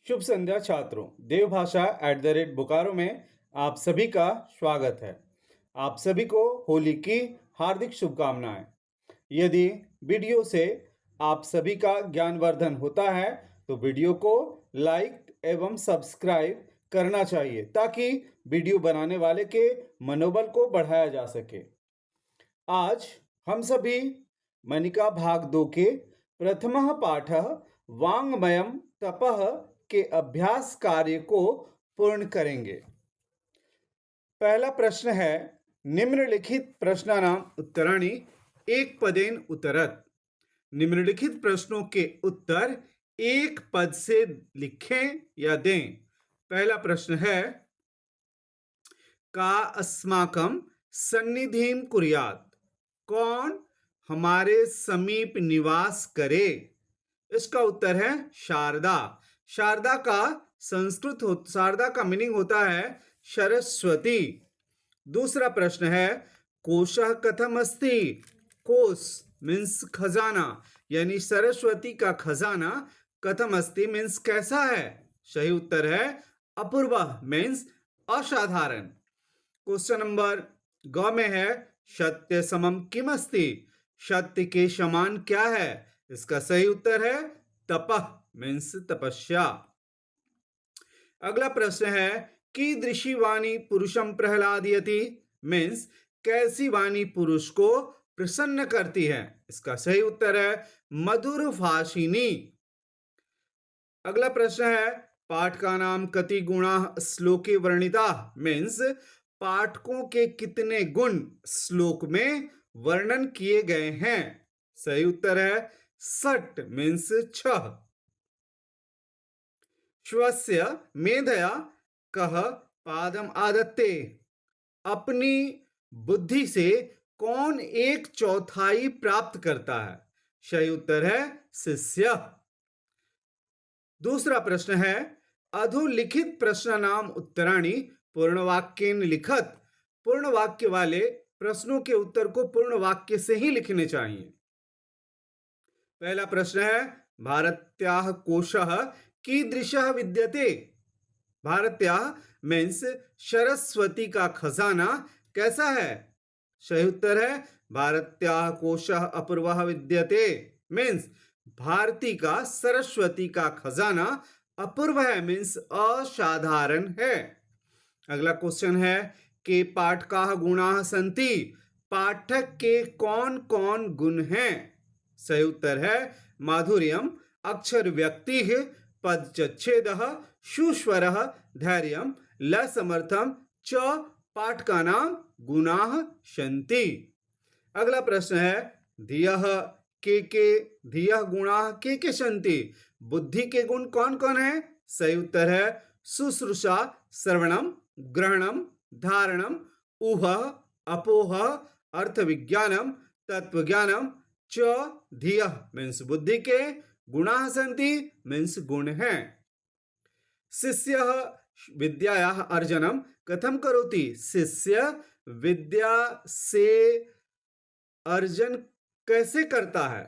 शुभ संध्या छात्रों। देवभाषा @बोकारो में आप सभी का स्वागत है। आप सभी को होली की हार्दिक शुभकामनाएं। यदि वीडियो से आप सभी का ज्ञानवर्धन होता है तो वीडियो को लाइक एवं सब्सक्राइब करना चाहिए ताकि वीडियो बनाने वाले के मनोबल को बढ़ाया जा सके। आज हम सभी मनिका भाग 2 के प्रथमः पाठः वाङ्मयं तपः के अभ्यास कार्य को पूर्ण करेंगे। पहला प्रश्न है, निम्नलिखित प्रश्नानां उत्तराणि एकपदेन उत्तरत। निम्नलिखित प्रश्नों के उत्तर एक पद से लिखें या दें। पहला प्रश्न है, का अस्माकं सन्निधिं कुर्यात्। कौन हमारे समीप निवास करे? इसका उत्तर है शारदा। शारदा का मीनिंग होता है सरस्वती। दूसरा प्रश्न है, कोशः कथम अस्ति। कोश मीन्स खजाना, यानी सरस्वती का खजाना कथम अस्ति मीन्स कैसा है। सही उत्तर है अपूर्वः मीन्स असाधारण। क्वेश्चन नंबर ग में है, सत्य समम किम अस्ति। सत्य के समान क्या है। इसका सही उत्तर है तपः मीन्स तपस्या। अगला प्रश्न है, कीदृशी वाणी पुरुषम प्रहलादयति मीन्स कैसी वाणी पुरुष को प्रसन्न करती है। इसका सही उत्तर है मधुर भाषिणी। अगला प्रश्न है, पाठ का नाम कति गुणा श्लोके वर्णिता मीन्स पाठकों के कितने गुण श्लोक में वर्णन किए गए हैं। सही उत्तर है षट् मीन्स 6। स्वस्य मेधया कह पादम आदत्ते। अपनी बुद्धि से कौन एक चौथाई प्राप्त करता है। सही उत्तर है शिष्य। दूसरा प्रश्न है, अधोलिखित प्रश्न नाम उत्तराणि पूर्ण वाक्येन लिखत। पूर्ण वाक्य वाले प्रश्नों के उत्तर को पूर्ण वाक्य से ही लिखने चाहिए। पहला प्रश्न है, भारत्याः कोशः कीदृशः विद्यते। भारत्याः मीन्स सरस्वती का खजाना कैसा है। सही उत्तर है भारत्याः कोशः अपूर्वः विद्यते मीन्स भारती का सरस्वती का खजाना अपूर्व है मीन्स असाधारण है। अगला क्वेश्चन है, के पाठकाः गुणाः सन्ति। पाठक के कौन कौन गुण हैं। सही उत्तर है माधुर्यम, अक्षर व्यक्ति, पदच्छेदः, सुस्वरः, धैर्यम, लसमर्थम च पाठकानां गुणाः सन्ति। अगला प्रश्न है, धियः के धियः गुणाः के सन्ति। बुद्धि के गुण कौन कौन है। सही उत्तर है शुश्रूषा, श्रवणम, ग्रहणम, धारणम, ऊहः, अपोहः, अर्थविज्ञानम, तत्वज्ञानम च धियः मीन्स बुद्धि के, गुणाः सन्ति मीन्स गुण हैं। शिष्यः विद्यायाः अर्जनम कथम करोति। शिष्य विद्या से अर्जन कैसे करता है।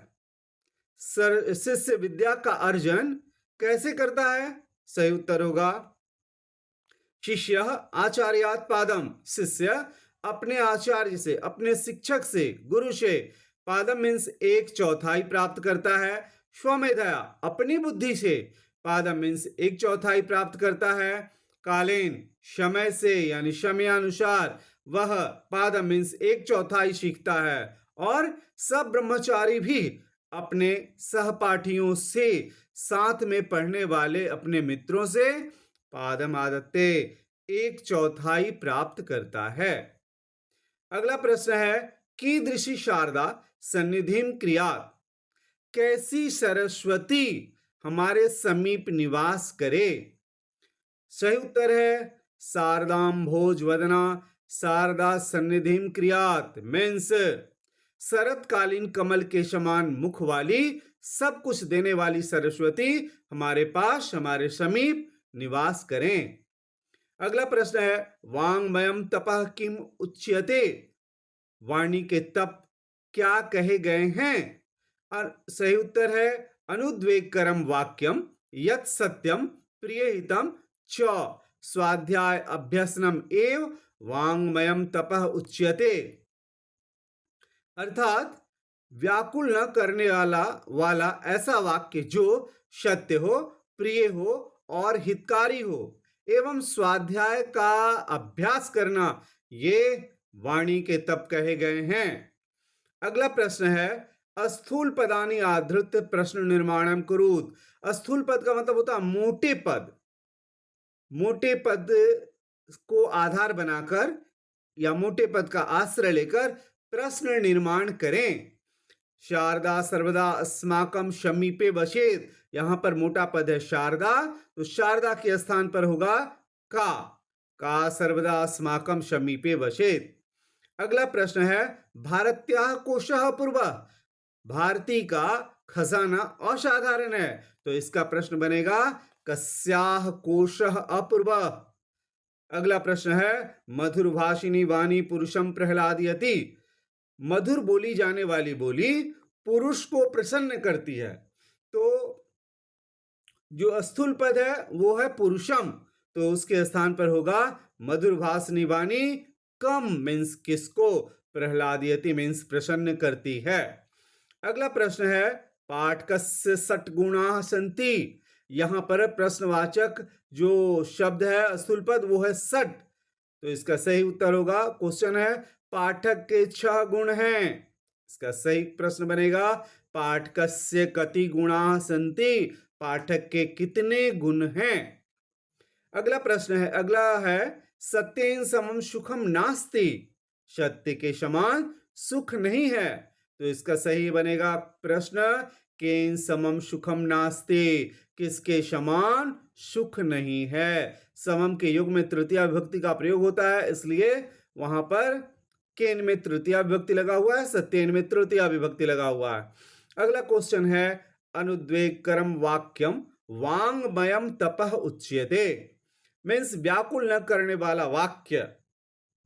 शिष्य विद्या का अर्जन कैसे करता है। सही उत्तर होगा शिष्य आचार्यात् पादम। शिष्य अपने आचार्य से, अपने शिक्षक से, गुरु से पादम मीन्स एक चौथाई प्राप्त करता है। स्वमेधया अपनी बुद्धि से पादम मीन्स एक चौथाई प्राप्त करता है। कालेन समय से यानी समयानुसार वह पादम मीन्स एक चौथाई सीखता है। और सब ब्रह्मचारी भी अपने सहपाठियों से, साथ में पढ़ने वाले अपने मित्रों से पादम आदत्ते एक चौथाई प्राप्त करता है। अगला प्रश्न है, कीदृशी शारदा सन्निधिं क्रियात्। कैसी सरस्वती हमारे समीप निवास करे। सही उत्तर है शारदां भोजवदना शारदा सन्निधिं क्रियात् मीन्स शरतकालीन कमल के समान मुख वाली, सब कुछ देने वाली सरस्वती हमारे पास, हमारे समीप निवास करें। अगला प्रश्न है, वाङ्मयं तपः किम उच्यते। वाणी के तप क्या कहे गए हैं। और सही उत्तर है अनुद्वेगकरम वाक्यम यत् सत्यम प्रियहितम च स्वाध्याय अभ्यसनम एव वाङ्मयम तपः उच्यते। अर्थात व्याकुल न करने वाला ऐसा वाक्य जो सत्य हो, प्रिय हो और हितकारी हो, एवं स्वाध्याय का अभ्यास करना, ये वाणी के तप कहे गए हैं। अगला प्रश्न है, स्थूल पदानि आधृत प्रश्न निर्माणम कुरुत। स्थूल पद का मतलब होता है मोटे पद। मोटे पद को आधार बनाकर या मोटे पद का आश्रय लेकर प्रश्न निर्माण करें। शारदा सर्वदा अस्माकम समीपे वसेत। यहां पर मोटा पद है शारदा, तो शारदा के स्थान पर होगा का सर्वदा अस्माकम समीपे वसेत। अगला प्रश्न है, भारत्याः कोशः अपूर्वः। भारती का खजाना असाधारण है, तो इसका प्रश्न बनेगा कस्याः कोशः अपूर्वः। अगला प्रश्न है, मधुर भाषिणी वाणी पुरुषम प्रहलादयति। मधुर बोली जाने वाली बोली पुरुष को प्रसन्न करती है, तो जो स्थूल पद है वो है पुरुषम, तो उसके स्थान पर होगा मधुर भाषिणी वाणी कम मीन्स किसको, प्रहलादयति मीन्स प्रसन्न करती है। अगला प्रश्न है, पाठकस्य षट् गुणाः सन्ति। यहां पर प्रश्नवाचक जो शब्द है स्थूल पद वो है षट, तो इसका सही उत्तर होगा, क्वेश्चन है पाठक के 6 गुण हैं, इसका सही प्रश्न बनेगा पाठकस्य कति गुणाः सन्ति। पाठक के कितने गुण हैं। अगला है सत्येन समम सुखम नास्ति। सत्य के समान सुख नहीं है, तो इसका सही बनेगा प्रश्न केन समम सुखम नास्ति, किसके समान सुख नहीं है। समम के युग में तृतीया विभक्ति का प्रयोग होता है, इसलिए वहां पर केन में तृतीया विभक्ति लगा हुआ है, सत्येन में तृतीया विभक्ति लगा हुआ है। अगला क्वेश्चन है, अनुद्वेगकरम वाक्यम वाङ्मयम तपः उच्यते। मीन्स व्याकुल न करने वाला वाक्य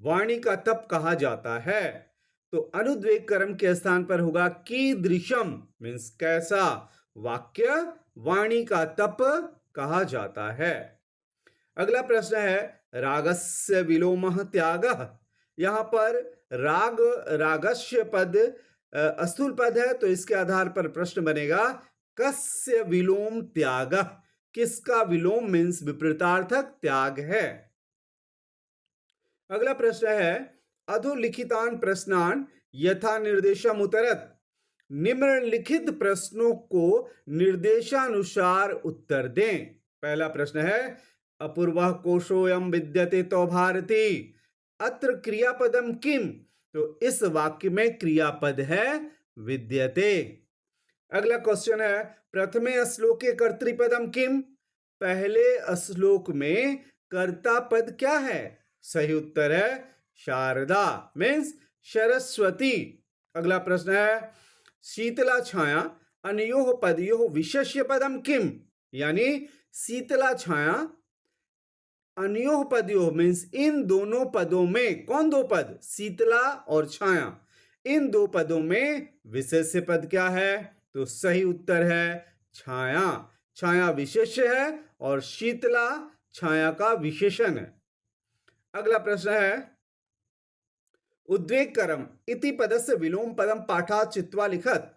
वाणी का तप कहा जाता है, तो अनुद्वेग कर्म के स्थान पर होगा कीदृशम मीन्स कैसा वाक्य वाणी का तप कहा जाता है। अगला प्रश्न है, रागस्य विलोमः त्यागः। यहां पर रागस्य पद स्थूल पद है, तो इसके आधार पर प्रश्न बनेगा कस्य विलोम त्यागः, किसका विलोम मीन्स विपरीतार्थक त्याग है। अगला प्रश्न है, अधोलिखितान प्रश्नान यथा निर्देशम उत्तरत। निम्नलिखित प्रश्नों को निर्देशानुसार उत्तर दें। पहला प्रश्न है, अपूर्वः कोशोऽयं विद्यते तो भारती, अत्र क्रियापदम किम। तो इस वाक्य में क्रियापद है विद्यते। अगला क्वेश्चन है, प्रथमे श्लोके कर्तृपदम किम। पहले श्लोक में कर्ता पद क्या है। सही उत्तर है शारदा मीन्स सरस्वती। अगला प्रश्न है, शीतला छाया अनयोः पदयोः विशेष्य पदम किम। यानी शीतला छाया अनयोः पदयोः मीन्स इन दोनों पदों में, कौन दो पद, शीतला और छाया, इन दो पदों में विशेष्य पद क्या है। तो सही उत्तर है छाया। छाया विशेष्य है और शीतला छाया का विशेषण है। अगला प्रश्न है, उद्वेगकरम इति पदस्य विलोम पदम पाठात् चित्वा लिखत।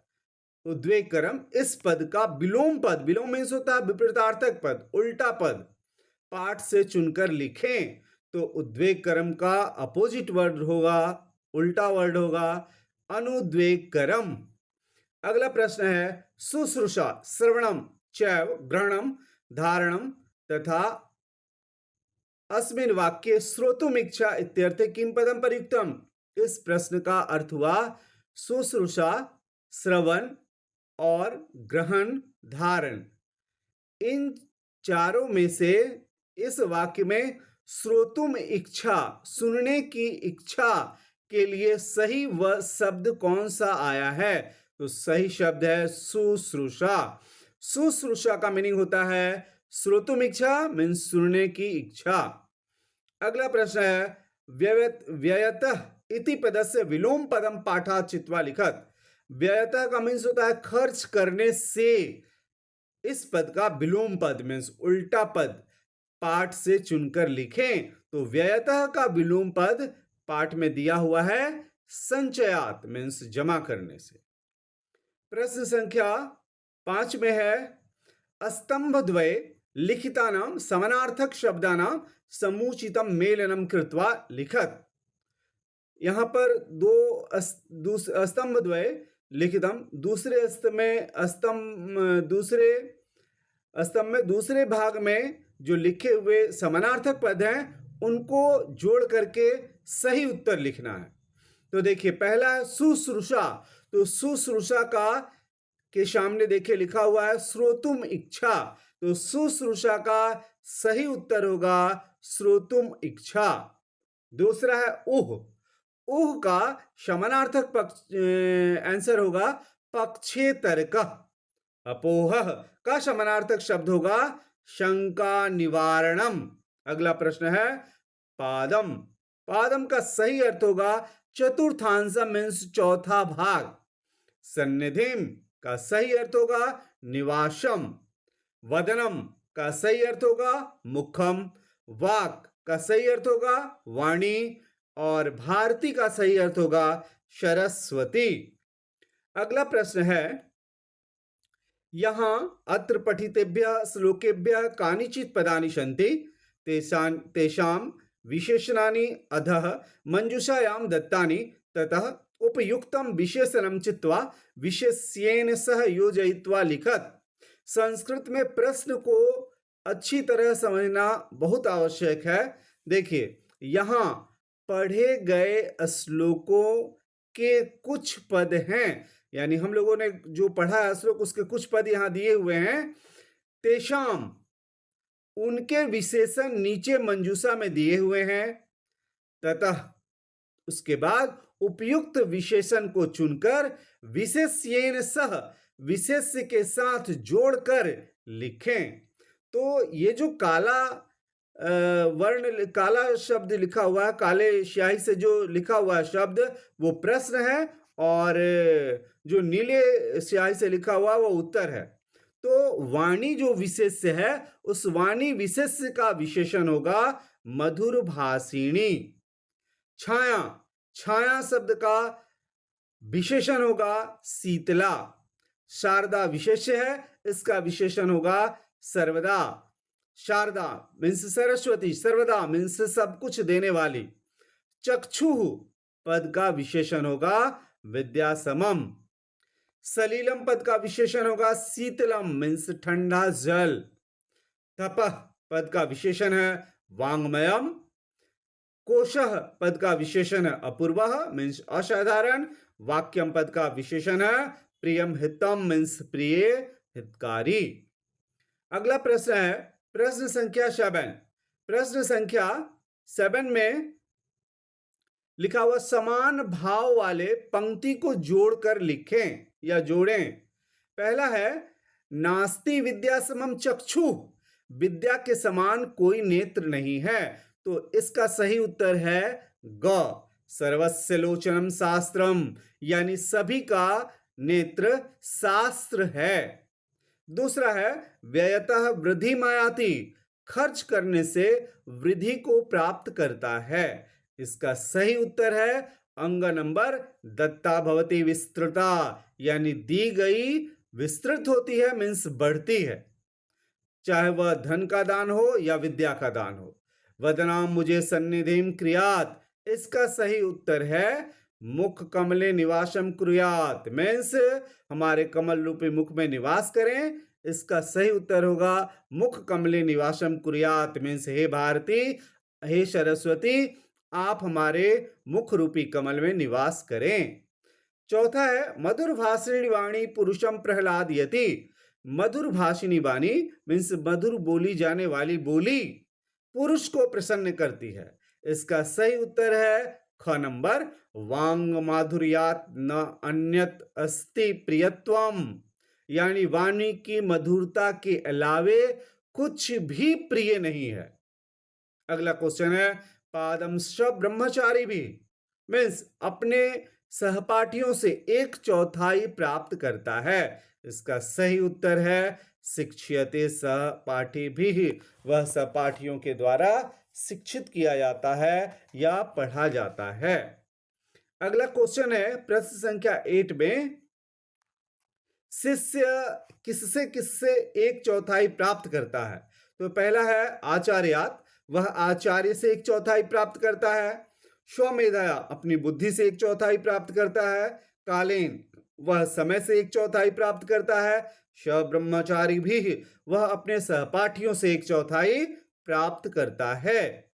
उद्वेगकरम इस पद का विलोम पद, विलोम मीन्स होता है विपरीतार्थक पद, उल्टा पद, पाठ से चुनकर लिखें। तो उद्वेगकरम का अपोजिट वर्ड होगा, उल्टा वर्ड होगा अनुद्वेगकरम। अगला प्रश्न है, शुश्रूषा श्रवणम चैव ग्रहणम धारणम तथा अस्मिन् वाक्ये श्रोतुम इच्छा इत्यर्थे किम पदम प्रयुक्तम। इस प्रश्न का अर्थ हुआ शुश्रूषा, श्रवण और ग्रहण धारण। इन चारों में से इस वाक्य में श्रोतुम इच्छा, सुनने की इच्छा के लिए सही वह शब्द कौन सा आया है। तो सही शब्द है शुश्रूषा। शुश्रूषा का मीनिंग होता है श्रोतुम इच्छा मीन्स सुनने की इच्छा। अगला प्रश्न है, व्ययतः इति पदस्य विलोम पदम पाठात् चित्वा लिखत। व्ययतः का मीन्स होता है खर्च करने से, इस पद का विलोम पद मीन्स उल्टा पद पाठ से चुनकर लिखें। तो व्ययतः का विलोम पद पाठ में दिया हुआ है संचयात मीन्स जमा करने से। प्रश्न संख्या 5 में है स्तंभद्वये लिखितानां समानार्थक शब्दानां समुचितं मेलनं कृत्वा लिखत। यहाँ पर स्तंभ द्वय लिखितम दूसरे स्तंभ में दूसरे भाग में जो लिखे हुए समानार्थक पद हैं उनको जोड़ करके सही उत्तर लिखना है। तो देखिए पहला है शुश्रूषा। तो शुश्रूषा का के सामने देखिए लिखा हुआ है श्रोतुम इच्छा। तो शुश्रूषा का सही उत्तर होगा श्रोतुम इच्छा। दूसरा है ऊह। ऊह का समानार्थक आंसर होगा पक्षेतरकः। अपोह का समानार्थक शब्द होगा शंका निवारणम। अगला प्रश्न है पादम। पादम का सही अर्थ होगा चतुर्थांशम मीन्स चौथा भाग। सन्निधिम का सही अर्थ होगा निवासम। वदनम का सही अर्थ होगा मुखम। वाक का सही अर्थ होगा वाणी। और भारती का सही अर्थ होगा सरस्वती। अगला प्रश्न है यहाँ अत्र पठितेभ्यः श्लोकेभ्यः कानिचित् पदानि सन्ति तेषां विशेषणानि अधः मंजूषायां दत्तानि ततः उपयुक्तं विशेषणं चित्वा विशेष्येन सह योजयित्वा लिखत। संस्कृत में प्रश्न को अच्छी तरह समझना बहुत आवश्यक है। देखिए यहाँ पढ़े गए श्लोकों के कुछ पद हैं, यानी हम लोगों ने जो पढ़ा है श्लोक उसके कुछ पद यहाँ दिए हुए हैं। तेषाम उनके विशेषण नीचे मंजूषा में दिए हुए हैं। ततः उसके बाद उपयुक्त विशेषण को चुनकर विशेष्येन सह विशेष्य के साथ जोड़कर लिखें। तो ये जो काला शब्द लिखा हुआ है, काले स्याही से जो लिखा हुआ है शब्द वो प्रश्न है और जो नीले स्याही से लिखा हुआ वो उत्तर है। तो वाणी जो विशेष्य है उस वाणी विशेष्य का विशेषण होगा मधुर भाषिणी। छाया, छाया शब्द का विशेषण होगा शीतला। शारदा विशेष्य है, इसका विशेषण होगा सर्वदा। शारदा मीन्स सरस्वती, सर्वदा मीन्स सब कुछ देने वाली। चक्षु पद का विशेषण होगा विद्या समम। सलीलम पद का विशेषण होगा शीतलम मीन्स ठंडा जल। तपः पद का विशेषण है वांग्मयम। कोशः पद का विशेषण है अपूर्वः मीन्स असाधारण। वाक्यम पद का विशेषण है प्रियम हितम मीन्स प्रिय हितकारी। अगला प्रश्न है प्रश्न संख्या 7। प्रश्न संख्या 7 में लिखा हुआ समान भाव वाले पंक्ति को जोड़कर लिखें या जोड़ें। पहला है नास्ति विद्या समम चक्षु। विद्या के समान कोई नेत्र नहीं है। तो इसका सही उत्तर है ग। सर्वस्य लोचनम शास्त्रम, यानी सभी का नेत्र शास्त्र है। दूसरा है व्ययतः वृद्धि मायाति। खर्च करने से वृद्धि को प्राप्त करता है। इसका सही उत्तर है अंग नंबर दत्ता भवति विस्तृता, यानी दी गई विस्तृत होती है मीन्स बढ़ती है, चाहे वह धन का दान हो या विद्या का दान हो। वदनाम मुझे सन्निधिम क्रियात। इसका सही उत्तर है मुख कमले निवासम कुर्यात मीन्स हमारे कमल रूपी मुख में निवास करें। इसका सही उत्तर होगा मुख कमले निवासम कुर्यात मीन्स हे भारती, हे सरस्वती, आप हमारे मुख रूपी कमल में निवास करें। चौथा है मधुर भाषिणी वाणी पुरुषम प्रहलादयति। मधुर भाषिणी वाणी मीन्स मधुर बोली जाने वाली बोली पुरुष को प्रसन्न करती है। इसका सही उत्तर है ख नंबर वांग माधुर्यात न अन्यत अस्ति प्रियत्वम, यानी वाणी की मधुरता के अलावे कुछ भी प्रिय नहीं है। अगला क्वेश्चन है पादम स ब्रह्मचारी भी मीन्स अपने सहपाठियों से 1/4 प्राप्त करता है। इसका सही उत्तर है शिक्ष्यते सहपाठी भी, वह सहपाठियों के द्वारा शिक्षित किया जाता है या पढ़ा जाता है। अगला क्वेश्चन है प्रश्न संख्या 8 में, शिष्य किससे किससे एक चौथाई प्राप्त करता है? तो पहला है आचार्यात, वह आचार्य से एक चौथाई प्राप्त करता है। स्वमेधया, अपनी बुद्धि से एक चौथाई प्राप्त करता है। कालीन, वह समय से एक चौथाई प्राप्त करता है। ब्रह्मचारी भी, वह अपने सहपाठियों से एक चौथाई प्राप्त करता है।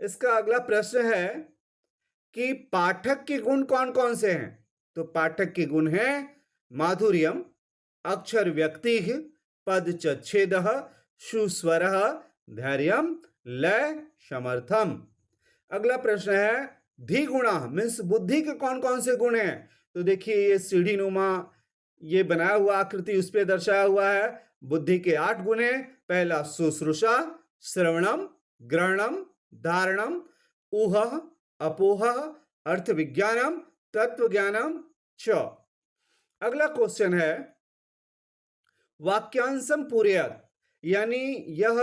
इसका अगला प्रश्न है कि पाठक के गुण कौन कौन से हैं? तो पाठक के गुण हैं माधुर्यम, अक्षर व्यक्ति, पद च छेद, सुस्वर, धैर्यम, लय, समर्थम। अगला प्रश्न है धिगुणा मीन्स बुद्धि के कौन कौन से गुण हैं? तो देखिए ये सीढ़ी नुमा ये बनाया हुआ आकृति उस पर दर्शाया हुआ है। बुद्धि के 8 गुण हैं। पहला शुश्रूषा, श्रवणम, ग्रहणम, धारणम, ऊह, अपोह, अर्थ विज्ञानम, तत्व ज्ञानम च। अगला क्वेश्चन है वाक्यांशम पूरयत, यानी यह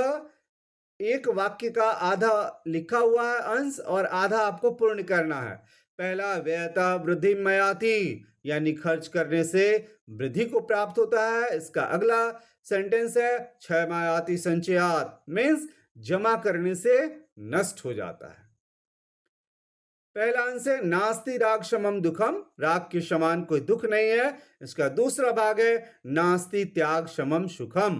एक वाक्य का आधा लिखा हुआ है अंश और आधा आपको पूर्ण करना है। पहला व्ययतः वृद्धि मयाति, यानी खर्च करने से वृद्धि को प्राप्त होता है। इसका अगला सेंटेंस है क्षय मयाति संचयात, मीन्स जमा करने से नष्ट हो जाता है। पहला अंश है नास्ति राग समम दुखम, राग के समान कोई दुख नहीं है। इसका दूसरा भाग है नास्ति त्याग समम सुखम।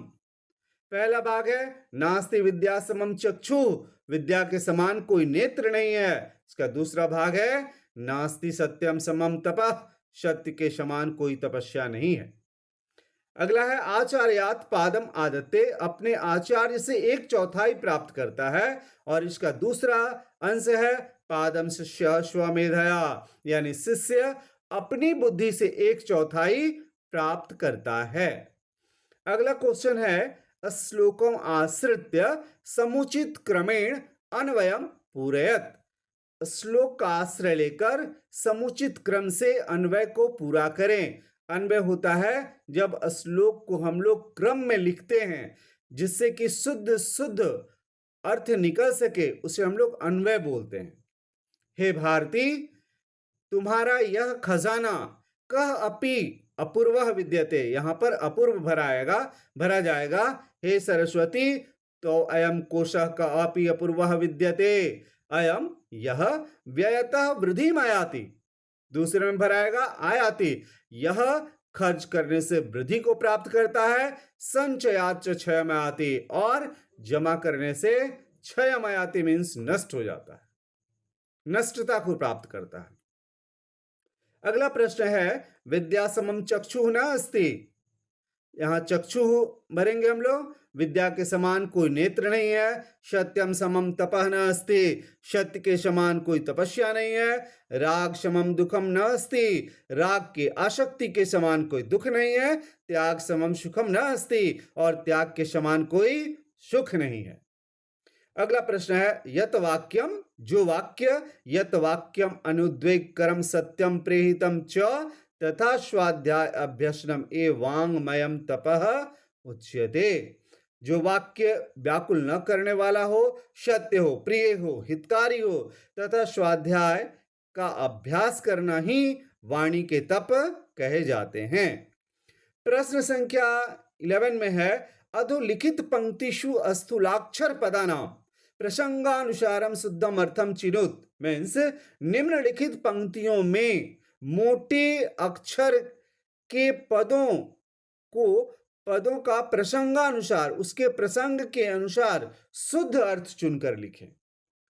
पहला भाग है नास्ति विद्या समम चक्षु, विद्या के समान कोई नेत्र नहीं है। इसका दूसरा भाग है नास्ति सत्यम समम तपः, सत्य के समान कोई तपस्या नहीं है। अगला है आचार्यात पादम आदत्ते, अपने आचार्य से एक चौथाई प्राप्त करता है। और इसका दूसरा अंश है पादम शिष्य स्वमेधया, यानी शिष्य अपनी बुद्धि से एक चौथाई प्राप्त करता है। अगला क्वेश्चन है श्लोकम आश्रित्य समुचित क्रमेण अन्वयम पूरयत, श्लोक का आश्रय लेकर समुचित क्रम से अन्वय को पूरा करें। अन्वय होता है जब श्लोक को हम लोग क्रम में लिखते हैं जिससे कि शुद्ध शुद्ध अर्थ निकल सके, उसे हम लोग अन्वय बोलते हैं। हे भारती, तुम्हारा यह खजाना कह अपि अपूर्व विद्यते, यहां पर अपूर्व भरा जाएगा। हे सरस्वती, तो अयम कोशः का अपि अपूर्व विद्यते, अयम यह व्ययतः वृद्धि आयाति, दूसरे में भराएगा आयाति, यह खर्च करने से वृद्धि को प्राप्त करता है। संचयात क्षयमयाति, और जमा करने से क्षयमयाति मीन्स नष्ट हो जाता है, नष्टता को प्राप्त करता है। अगला प्रश्न है विद्या समम चक्षु न अस्ति, यहां चक्षु भरेंगे हम लोग। विद्या के समान कोई नेत्र नहीं है। सत्यम समम तपः न अस्ति, सत्य के समान कोई तपस्या नहीं है। राग समम दुखम न अस्ति, राग के आसक्ति के समान कोई दुख नहीं है। त्याग समम सुखम न अस्ति, और त्याग के समान कोई सुख नहीं है। अगला प्रश्न है यत वाक्यम, जो वाक्य यत वाक्यम अनुद्वेगकरम सत्यम प्रेहितम च तथा स्वाध्याय अभ्यसनम ए वांगमयम तपः उच्यते, जो वाक्य व्याकुल न करने वाला हो, सत्य हो, प्रिय हो, हितकारी हो तथा स्वाध्याय का अभ्यास करना ही वाणी के तप कहे जाते हैं। प्रश्न संख्या 11 में है अधोलिखित पंक्तिषु स्थूलाक्षर पदानाम प्रसंगानुसारम शुद्धम अर्थम चिनुत, मीन्स निम्नलिखित पंक्तियों में मोटे अक्षर के पदों का प्रसंगानुसार, उसके प्रसंग के अनुसार शुद्ध अर्थ चुनकर लिखें।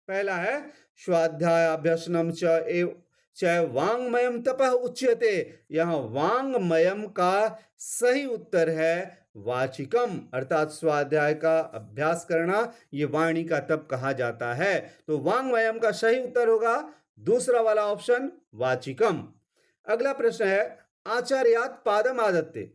पहला है स्वाध्याय अभ्यसनम च वांगमयम तपः उच्यते, यहां वांगमयम का सही उत्तर है वाचिकम, अर्थात स्वाध्याय का अभ्यास करना, ये वाणी का तप कहा जाता है। तो वांगमयम का सही उत्तर होगा दूसरा वाला ऑप्शन वाचिकम। अगला प्रश्न है आचार्यात पादम आदत्ते,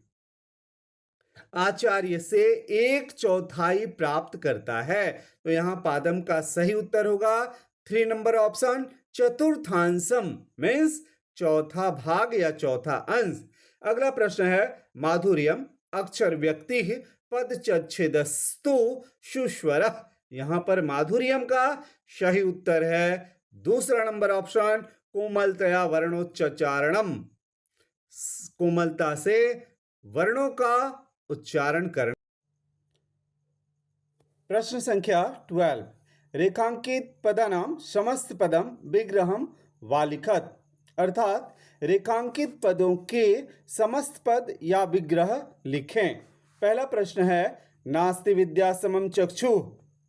आचार्य से एक चौथाई प्राप्त करता है। तो यहां पादम का सही उत्तर होगा 3 नंबर ऑप्शन चतुर्थांशम, मीन्स चौथा भाग या चौथा अंश। अगला प्रश्न है माधुर्यम, अक्षर व्यक्ति पद चच्छेदस्तु सुस्वर। यहां पर माधुर्यम का सही उत्तर है दूसरा नंबर ऑप्शन, कोमलतया वर्णोच्चारणम। कोमलता से वर्णों का उच्चारण करना। प्रश्न संख्या 12, रेखांकित पदानाम समस्त पदम विग्रहम वा लिखत। अर्थात रेखांकित पदों के समस्त पद या विग्रह लिखें। पहला प्रश्न है, नास्ति विद्या समम चक्षु,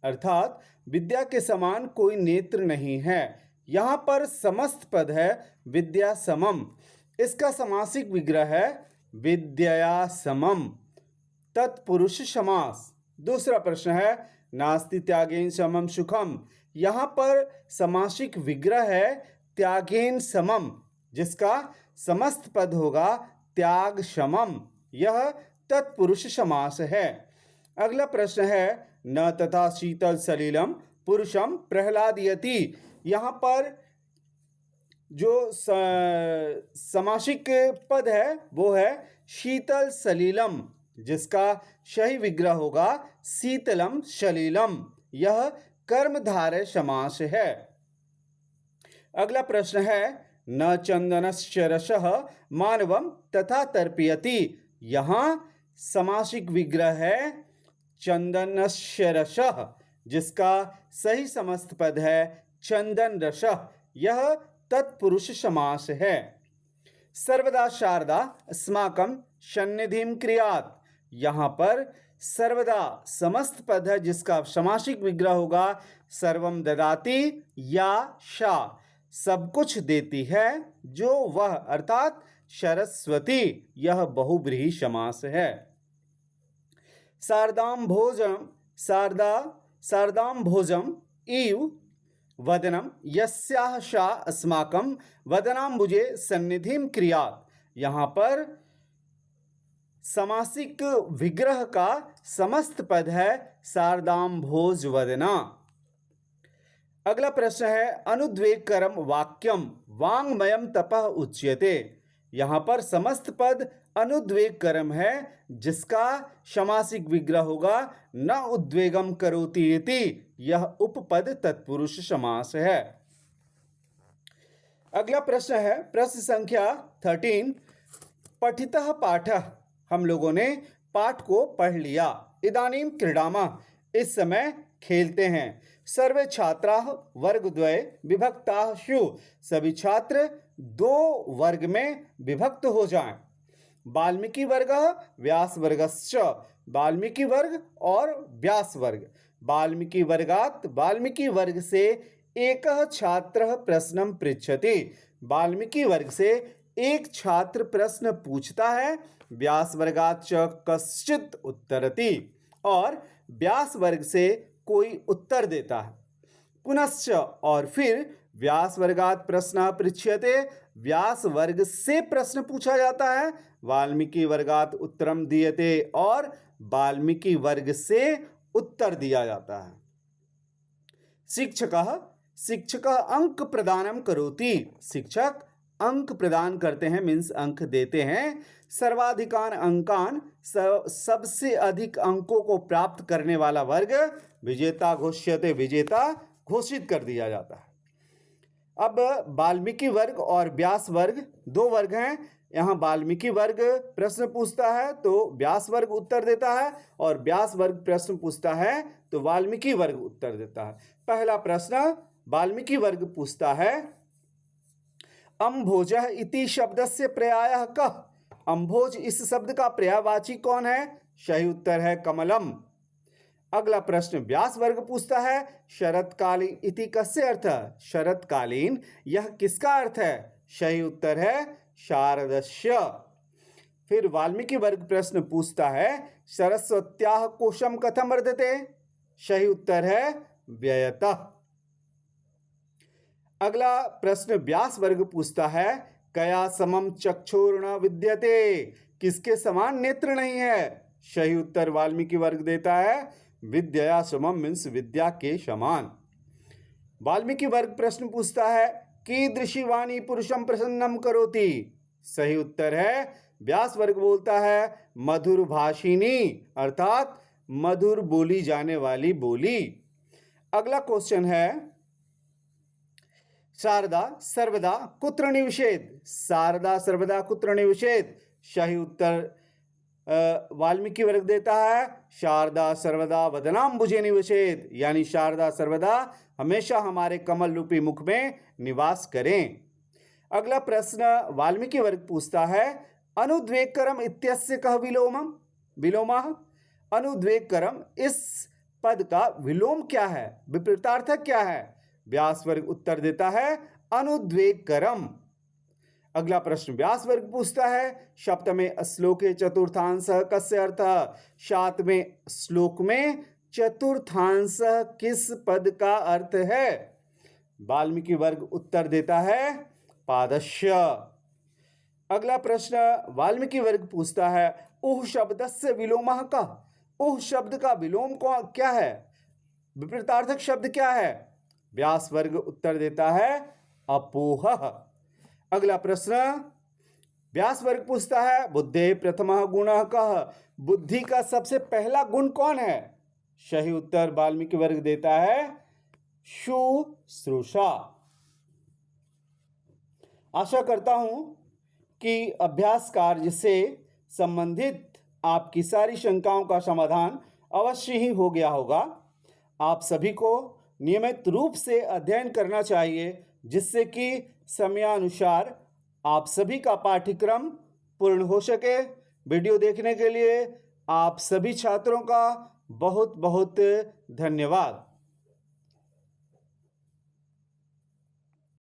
अर्थात विद्या के समान कोई नेत्र नहीं है। यहाँ पर समस्त पद है विद्या समम, इसका समासिक विग्रह है विद्यया समम, तत्पुरुष समास। दूसरा प्रश्न है, नास्ति त्यागेन समम सुखम, यहाँ पर समासिक विग्रह है त्यागेन समम, जिसका समस्त पद होगा त्याग समम, यह तत्पुरुष समास है। अगला प्रश्न है, न तथा शीतल सलिलम पुरुषम प्रहलादयति, यहाँ पर जो समासिक पद है वो है शीतल सलिलम, जिसका सही विग्रह होगा शीतलम सलिलम, यह कर्मधारय समास है। अगला प्रश्न है, न चंदनस्य रसः मानवम तथा तर्पयति, यहाँ समासिक विग्रह है चंदनस्य रसः, जिसका सही समस्त पद है चंदन रसः, यह तत्पुरुष समास है। सर्वदा शारदा अस्माकं सन्निधिं क्रियात्, यहाँ पर सर्वदा समस्त पद है जिसका समासिक विग्रह होगा सर्वम ददाति या शा, सब कुछ देती है जो वह, अर्थात सरस्वती, यह बहुव्रीहि समास है। शारदां भोजम इव वदनम यस्याह शा अस्माकं वदनाम्बुजे सन्निधिं क्रियात्, यहाँ पर समासिक विग्रह का समस्त पद है शारदाम्भोज वदना। अगला प्रश्न है, अनुद्वेगकरम वाक्यम वाङ्मयम तपः उच्यते, यहाँ पर समस्त पद अनुद्वेगकरम है जिसका समासिक विग्रह होगा न उद्वेगम करोति इति, यह उपपद तत्पुरुष समास है। अगला प्रश्न है, प्रश्न संख्या 13, पठितः पाठः, हम लोगों ने पाठ को पढ़ लिया। इदानीं क्रीडामः, इस समय खेलते हैं। सर्वे छात्राः वर्गद्वये विभक्ताः स्युः, सभी छात्र दो वर्ग में विभक्त हो जाएं। वाल्मीकि वर्गः व्यासवर्गश्च, वाल्मीकि वर्ग और व्यास वर्ग। वाल्मीकि वर्गात्, वाल्मीकि वर्ग से एकः छात्रः प्रश्नं पृच्छति, वाल्मीकि वर्ग से एक छात्र प्रश्न पूछता है। व्यास वर्गाच्च कश्चित् उत्तरति, और व्यास वर्ग से कोई उत्तर देता है। पुनश्च, और फिर व्यास वर्गात् प्रश्नः पृच्छ्यते, व्यास वर्ग से प्रश्न पूछा जाता है। वाल्मीकि वर्गात् उत्तरम दीयते, और वाल्मीकि वर्ग से उत्तर दिया जाता है। शिक्षकः अंक प्रदानम करोति, शिक्षक अंक प्रदान करते हैं, मीन्स अंक देते हैं। सर्वाधिकान अंकान, सबसे अधिक अंकों को प्राप्त करने वाला वर्ग विजेता घोष्यते, विजेता घोषित कर दिया जाता है। अब वाल्मीकि वर्ग और व्यास वर्ग दो वर्ग हैं। यहाँ वाल्मीकि वर्ग प्रश्न पूछता है तो व्यास वर्ग उत्तर देता है, और व्यास वर्ग प्रश्न पूछता है तो वाल्मीकि वर्ग उत्तर देता है। पहला प्रश्न वाल्मीकि वर्ग पूछता है, अम्भोजः इति शब्दस्य पर्यायः कः, अम्भोज इस शब्द का पर्यायवाची कौन है? सही उत्तर है कमलम। अगला प्रश्न व्यास वर्ग पूछता है, शरतकालीन इति कस्य अर्थः, शरतकालीन यह किसका अर्थ है? सही उत्तर है शारदस्य। फिर वाल्मीकि वर्ग प्रश्न पूछता है, सरस्वत्याः कोशम कथम वर्धते, सही उत्तर है व्ययतः। अगला प्रश्न व्यास वर्ग पूछता है, कया समम चक्षुर्न विद्यते, किसके समान नेत्र नहीं है? सही उत्तर वाल्मीकि वर्ग देता है विद्या समम, मीन्स विद्या के समान। वाल्मीकि वर्ग प्रश्न पूछता है, कीदृशी वाणी पुरुषम प्रसन्नम करोति, सही उत्तर है व्यास वर्ग बोलता है मधुर भाषिणी, अर्थात मधुर बोली जाने वाली बोली। अगला क्वेश्चन है शारदा सर्वदा कुत्र निविशेत। शारदा सर्वदा कुत्र निविशेत। सही उत्तर वाल्मीकि वर्ग देता है शारदा सर्वदा वदनाम्बुजे निवसेत, यानी शारदा सर्वदा हमेशा हमारे कमल रूपी मुख में निवास करें। अगला प्रश्न वाल्मीकि वर्ग पूछता है अनुद्वेगकरम इत्यस्य कः विलोमम विलोमः। अनुद्वेगकरम इस पद का विलोम क्या है, विपरीतार्थक क्या है। व्यास वर्ग उत्तर देता है अनुद्वेगकरम। अगला प्रश्न व्यास वर्ग पूछता है सप्तमे श्लोके चतुर्थांश कस्य अर्थः। सातवें श्लोक में चतुर्थांश किस पद का अर्थ है। वाल्मीकि वर्ग उत्तर देता है पादस्य। अगला प्रश्न वाल्मीकि वर्ग पूछता है उह शब्दस्य विलोमः कः। उह शब्द का विलोम क्या है, विपरीतार्थक शब्द क्या है। व्यास वर्ग उत्तर देता है अपोहः। अगला प्रश्न व्यास वर्ग पूछता है बुद्धे प्रथमः गुणः कः। बुद्धि का सबसे पहला गुण कौन है। सही उत्तर वाल्मीकि वर्ग देता है शुश्रूषा। आशा करता हूं कि अभ्यास कार्य से संबंधित आपकी सारी शंकाओं का समाधान अवश्य ही हो गया होगा। आप सभी को नियमित रूप से अध्ययन करना चाहिए जिससे कि समयानुसार आप सभी का पाठ्यक्रम पूर्ण हो सके। वीडियो देखने के लिए आप सभी छात्रों का बहुत बहुत धन्यवाद।